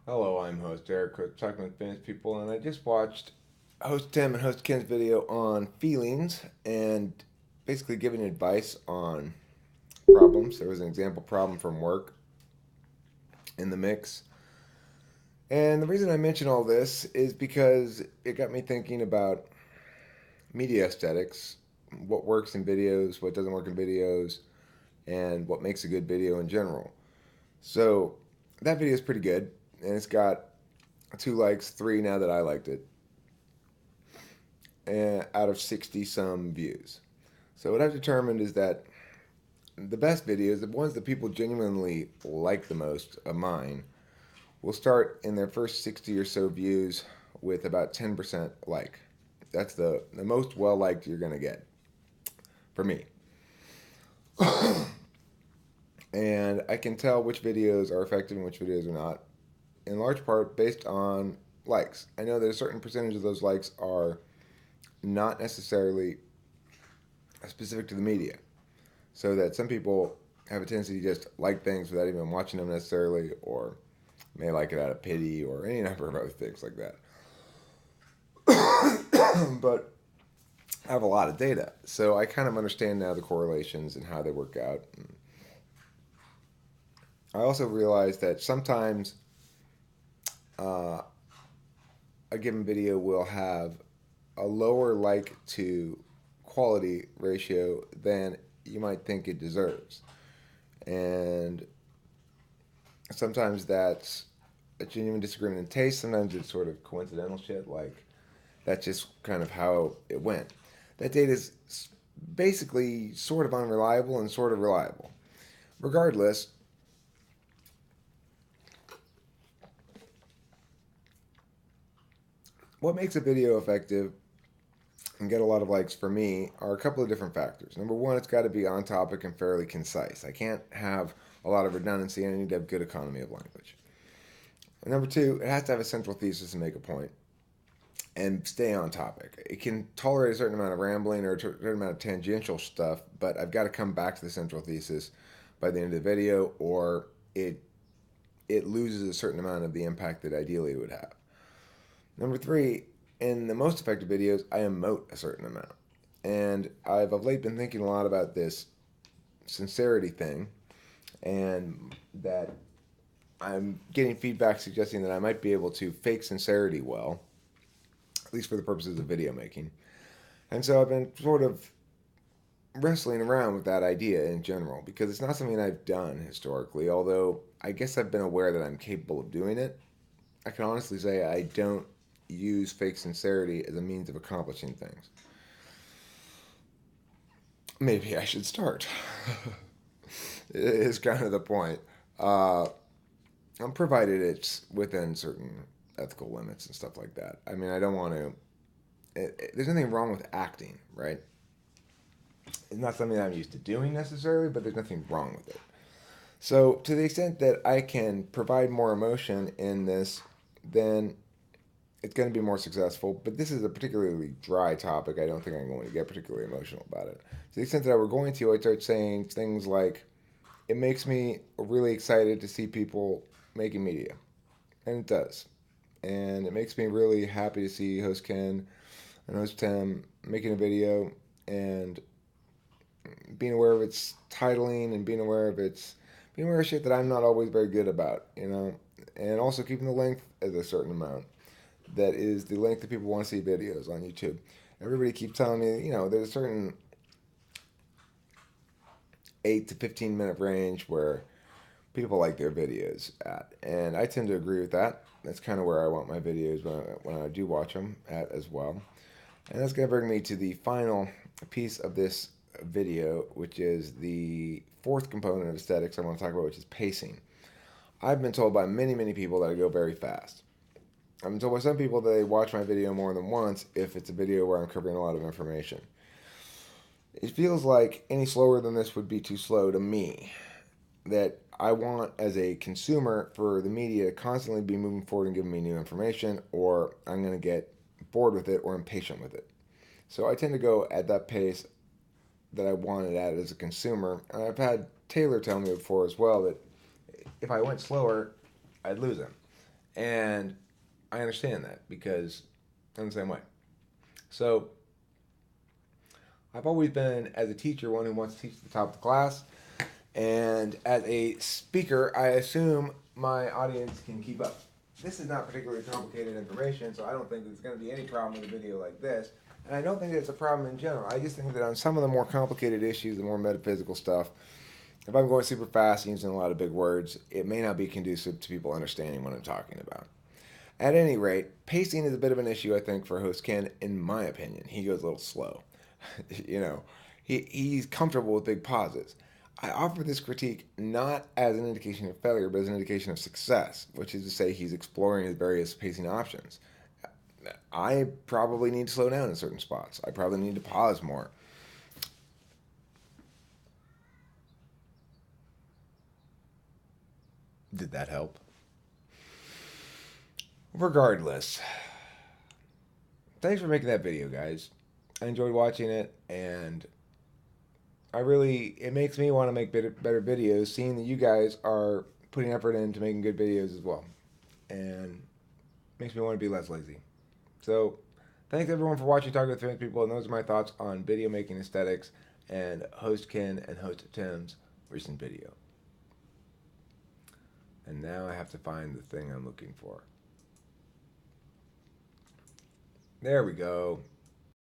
Hello, I'm host Eric, talking with famous people, and I just watched host Tim and host Ken's video on feelings and basically giving advice on problems. There was an example problem from work in the mix. And the reason I mention all this is because it got me thinking about media aesthetics, what works in videos, what doesn't work in videos, and what makes a good video in general. So that video is pretty good, and it's got 2 likes, 3 now that I liked it, and out of 60 some views. So what I've determined is that the best videos, the ones that people genuinely like the most of mine, will start in their first 60 or so views with about 10% like. That's the most well liked you're going to get for me. And I can tell which videos are effective and which videos are not, in large part based on likes. I know that a certain percentage of those likes are not necessarily specific to the media. So that some people have a tendency to just like things without even watching them necessarily, or may like it out of pity, or any number of other things like that. But I have a lot of data, so I kind of understand now the correlations and how they work out. I also realize that sometimes uh, a given video will have a lower like to quality ratio than you might think it deserves. And sometimes that's a genuine disagreement in taste. Sometimes it's sort of coincidental shit. Like, that's just kind of how it went. That data is basically sort of unreliable and sort of reliable. Regardless, what makes a video effective and get a lot of likes for me are a couple of different factors. Number one, it's got to be on topic and fairly concise. I can't have a lot of redundancy, and I need to have good economy of language. And number two, it has to have a central thesis and make a point and stay on topic. It can tolerate a certain amount of rambling or a certain amount of tangential stuff, but I've got to come back to the central thesis by the end of the video, or it loses a certain amount of the impact that ideally it would have. Number three, in the most effective videos, I emote a certain amount. And I've of late been thinking a lot about this sincerity thing, and that I'm getting feedback suggesting that I might be able to fake sincerity well, at least for the purposes of video making. And so I've been sort of wrestling around with that idea in general because it's not something I've done historically, although I guess I've been aware that I'm capable of doing it. I can honestly say I don't use fake sincerity as a means of accomplishing things. Maybe I should start. Is kind of the point. Uh, Provided it's within certain ethical limits and stuff like that. I mean, I don't want to. There's nothing wrong with acting, right? It's not something that I'm used to doing necessarily, but there's nothing wrong with it. So, to the extent that I can provide more emotion in this, then it's going to be more successful. But this is a particularly dry topic. I don't think I'm going to get particularly emotional about it. To the extent that I were going to, I start saying things like, it makes me really excited to see people making media. And it does. And it makes me really happy to see host Ken and host Tim making a video and being aware of its titling and being aware of shit that I'm not always very good about, and also keeping the length at a certain amount. That is the length that people want to see videos on YouTube. Everybody keeps telling me, there's a certain 8 to 15 minute range where people like their videos at, and I tend to agree with that. That's kind of where I want my videos when I do watch them at as well. And that's going to bring me to the final piece of this video, which is the fourth component of aesthetics I want to talk about, which is pacing. I've been told by many, many people that I go very fast. I've been told by some people that they watch my video more than once if it's a video where I'm covering a lot of information. It feels like any slower than this would be too slow to me. That I want, as a consumer, for the media to constantly be moving forward and giving me new information, or I'm going to get bored with it or impatient with it. So I tend to go at that pace that I wanted at as a consumer. And I've had Taylor tell me before as well that if I went slower, I'd lose him. And I understand that because I'm the same way. So I've always been, as a teacher, one who wants to teach at the top of the class. And as a speaker, I assume my audience can keep up. This is not particularly complicated information, so I don't think there's going to be any problem with a video like this. And I don't think it's a problem in general. I just think that on some of the more complicated issues, the more metaphysical stuff, if I'm going super fast and using a lot of big words, it may not be conducive to people understanding what I'm talking about. At any rate, pacing is a bit of an issue, I think, for host Ken, in my opinion. He goes a little slow. you know, he's comfortable with big pauses. I offer this critique not as an indication of failure, but as an indication of success, which is to say he's exploring his various pacing options. I probably need to slow down in certain spots. I probably need to pause more. Did that help? Regardless, thanks for making that video, guys. I enjoyed watching it, and it makes me want to make better videos, seeing that you guys are putting effort into making good videos as well. And makes me want to be less lazy. So, thanks everyone for watching Talking with Famous People, and those are my thoughts on video making aesthetics and host Ken and host Tim's recent video. And now I have to find the thing I'm looking for. There we go.